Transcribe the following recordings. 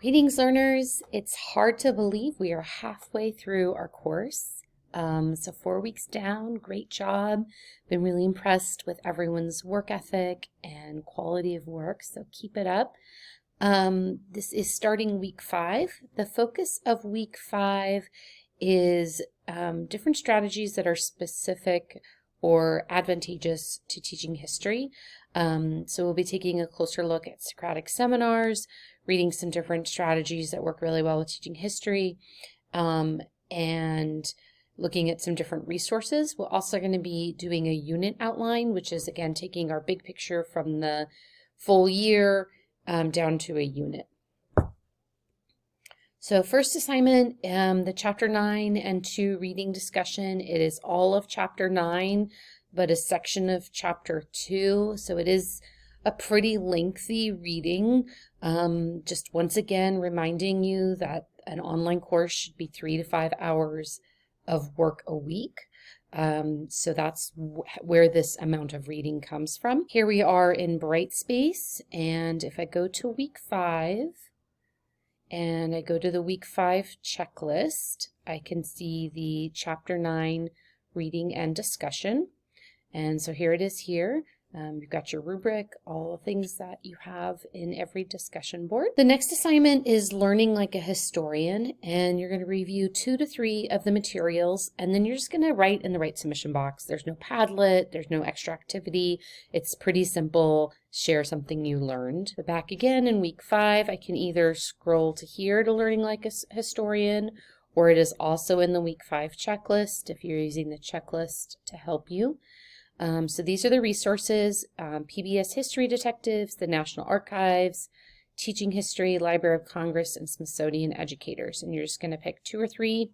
Greetings, learners. It's hard to believe we are halfway through our course. So 4 weeks down, great job. Been really impressed with everyone's work ethic and quality of work, so keep it up. This is starting week 5. The focus of week 5 is different strategies that are specific or advantageous to teaching history. So we'll be taking a closer look at Socratic seminars, reading some different strategies that work really well with teaching history, and looking at some different resources. We're also going to be doing a unit outline, which is, again, taking our big picture from the full year down to a unit. So first assignment, the Chapter 9 and 2 reading discussion. It is all of Chapter 9, but a section of Chapter 2. So it is a pretty lengthy reading. Just once again, reminding you that an online course should be 3 to 5 hours of work a week. So that's where this amount of reading comes from. Here we are in Brightspace, and if I go to week 5, and I go to the week 5 checklist, I can see the Chapter 9 reading and discussion. And so here it is here. You've got your rubric, all the things that you have in every discussion board. The next assignment is learning like a historian, and you're going to review 2 to 3 of the materials, and then you're just going to write in the right submission box. There's no Padlet, there's no extra activity. It's pretty simple. Share something you learned. But back again in week 5, I can either scroll to here to learning like a historian, or it is also in the week 5 checklist if you're using the checklist to help you. So these are the resources: PBS History Detectives, the National Archives, Teaching History, Library of Congress, and Smithsonian Educators. And you're just going to pick 2 or 3,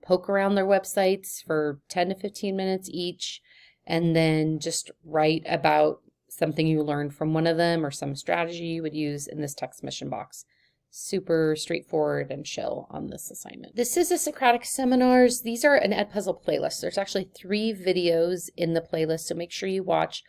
poke around their websites for 10 to 15 minutes each, and then just write about something you learned from one of them or some strategy you would use in this text submission box. Super straightforward and chill on this assignment. This is a Socratic seminars. These are an Edpuzzle playlist. There's actually 3 videos in the playlist, so make sure you watch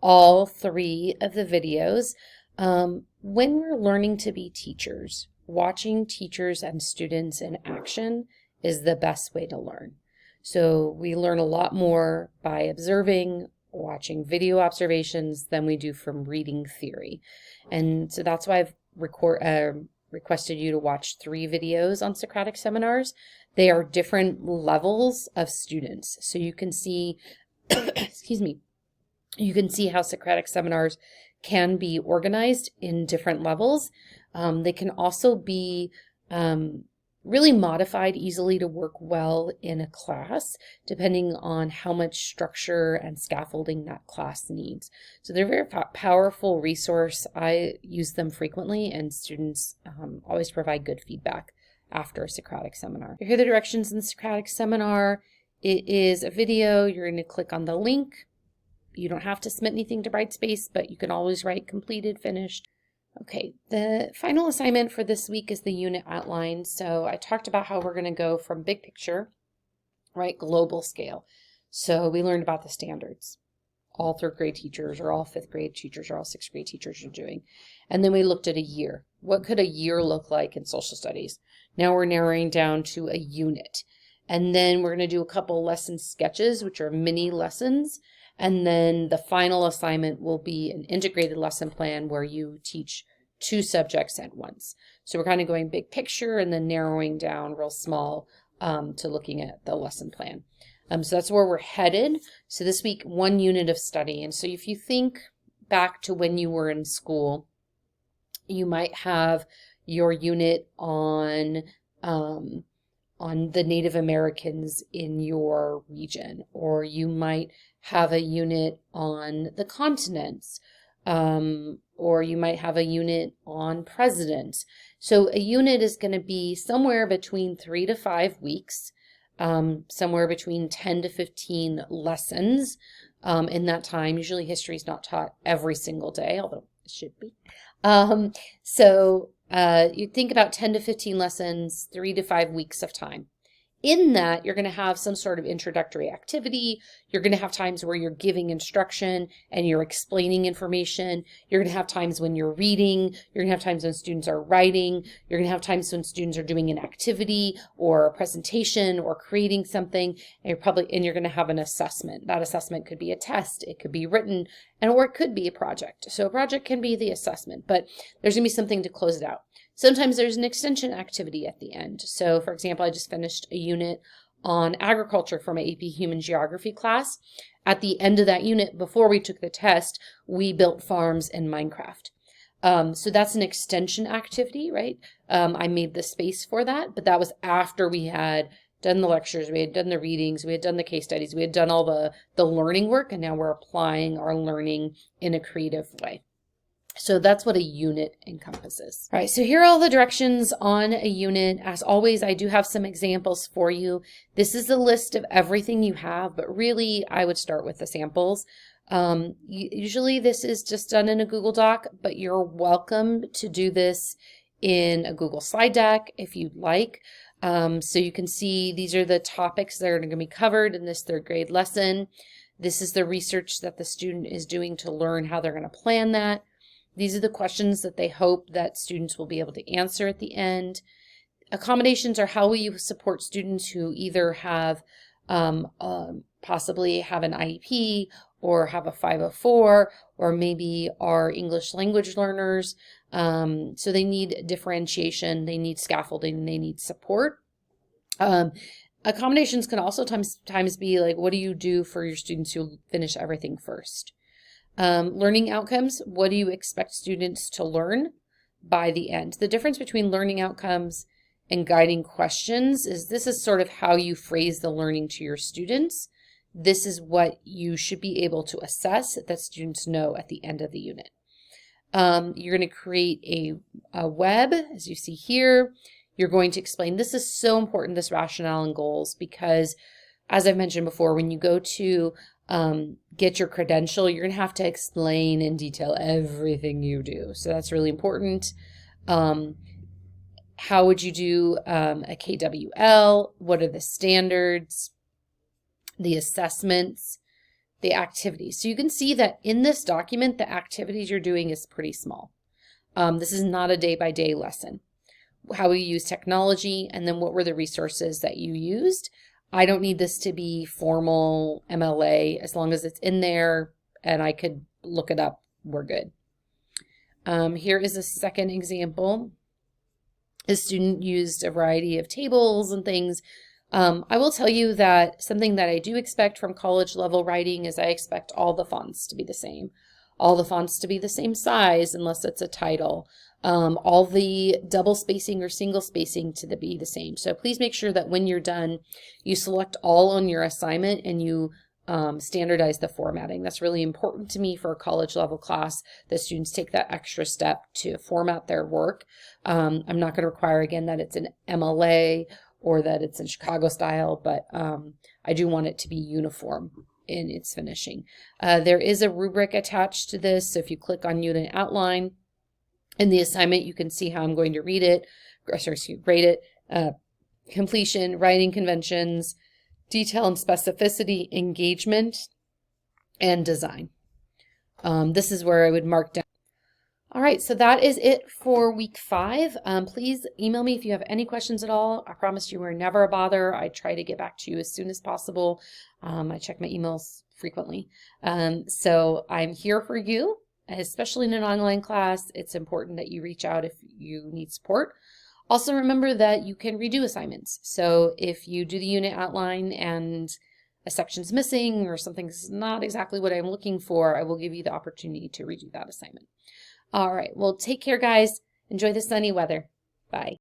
all 3 of the videos. When we're learning to be teachers, watching teachers and students in action is the best way to learn. So we learn a lot more by observing, watching video observations than we do from reading theory. And so that's why I've requested you to watch 3 videos on Socratic seminars. They are different levels of students. So you can see, excuse me, you can see how Socratic seminars can be organized in different levels. They can also be really modified easily to work well in a class, depending on how much structure and scaffolding that class needs. So they're a very powerful resource. I use them frequently, and students always provide good feedback after a Socratic seminar. Here are the directions in the Socratic seminar. It is a video. You're going to click on the link. You don't have to submit anything to Brightspace, but you can always write completed, finished. Okay, the final assignment for this week is the unit outline. So I talked about how we're going to go from big picture, right, global scale. So we learned about the standards. All 3rd grade teachers or all 5th grade teachers or all 6th grade teachers are doing. And then we looked at a year. What could a year look like in social studies? Now we're narrowing down to a unit. And then we're going to do a couple lesson sketches, which are mini lessons. And then the final assignment will be an integrated lesson plan where you teach 2 subjects at once. So we're kind of going big picture and then narrowing down real small to looking at the lesson plan. So that's where we're headed. So this week, 1 unit of study. And so if you think back to when you were in school, you might have your unit on the Native Americans in your region, or you might have a unit on the continents, or you might have a unit on presidents. So a unit is going to be somewhere between 3 to 5 weeks, somewhere between 10 to 15 lessons in that time. Usually history is not taught every single day, although it should be. So you think about 10 to 15 lessons, 3 to 5 weeks of time. In that, you're going to have some sort of introductory activity. You're going to have times where you're giving instruction and you're explaining information. You're going to have times when you're reading. You're going to have times when students are writing. You're going to have times when students are doing an activity or a presentation or creating something. And you're going to have an assessment. That assessment could be a test. It could be written, or it could be a project. So a project can be the assessment, but there's going to be something to close it out. Sometimes there's an extension activity at the end. So for example, I just finished a unit on agriculture for my AP Human Geography class. At the end of that unit, before we took the test, we built farms in Minecraft. So that's an extension activity, right? I made the space for that, but that was after we had done the lectures, we had done the readings, we had done the case studies, we had done all the learning work, and now we're applying our learning in a creative way. So that's what a unit encompasses. All right, so here are all the directions on a unit. As always, I do have some examples for you. This is a list of everything you have, but really I would start with the samples. Usually this is just done in a Google Doc, but you're welcome to do this in a Google slide deck if you'd like. So you can see these are the topics that are going to be covered in this 3rd grade lesson. This is the research that the student is doing to learn how they're going to plan that. These are the questions that they hope that students will be able to answer at the end. Accommodations are how will you support students who either have possibly have an IEP or have a 504 or maybe are English language learners. So they need differentiation, they need scaffolding, they need support. Accommodations can also times be like, what do you do for your students who finish everything first? Learning outcomes, what do you expect students to learn by the end? The difference between learning outcomes and guiding questions is this is sort of how you phrase the learning to your students. This is what you should be able to assess that students know at the end of the unit. You're going to create a web, as you see here. You're going to explain, this is so important, this rationale and goals, because as I've mentioned before, when you go to get your credential, you're going to have to explain in detail everything you do. So that's really important. How would you do a KWL? What are the standards, the assessments, the activities? So you can see that in this document, the activities you're doing is pretty small. This is not a day-by-day lesson. How we use technology, and then what were the resources that you used. I don't need this to be formal MLA. As long as it's in there and I could look it up, we're good. Here is a second example. A student used a variety of tables and things. I will tell you that something that I do expect from college level writing is I expect all the fonts to be the same. All the fonts to be the same size unless it's a title. All the double spacing or single spacing to be the same. So please make sure that when you're done, you select all on your assignment and you standardize the formatting. That's really important to me for a college level class, that students take that extra step to format their work. I'm not going to require, again, that it's an MLA or that it's in Chicago style, but I do want it to be uniform in its finishing. There is a rubric attached to this, so if you click on unit outline, in the assignment, you can see how I'm going to read it, grade it, completion, writing conventions, detail and specificity, engagement, and design. This is where I would mark down. All right, so that is it for week 5. Please email me if you have any questions at all. I promise you we're never a bother. I try to get back to you as soon as possible. I check my emails frequently. So I'm here for you. Especially in an online class, it's important that you reach out if you need support. Also remember that you can redo assignments. So if you do the unit outline and a section's missing or something's not exactly what I'm looking for, I will give you the opportunity to redo that assignment. All right, well, take care, guys. Enjoy the sunny weather. Bye.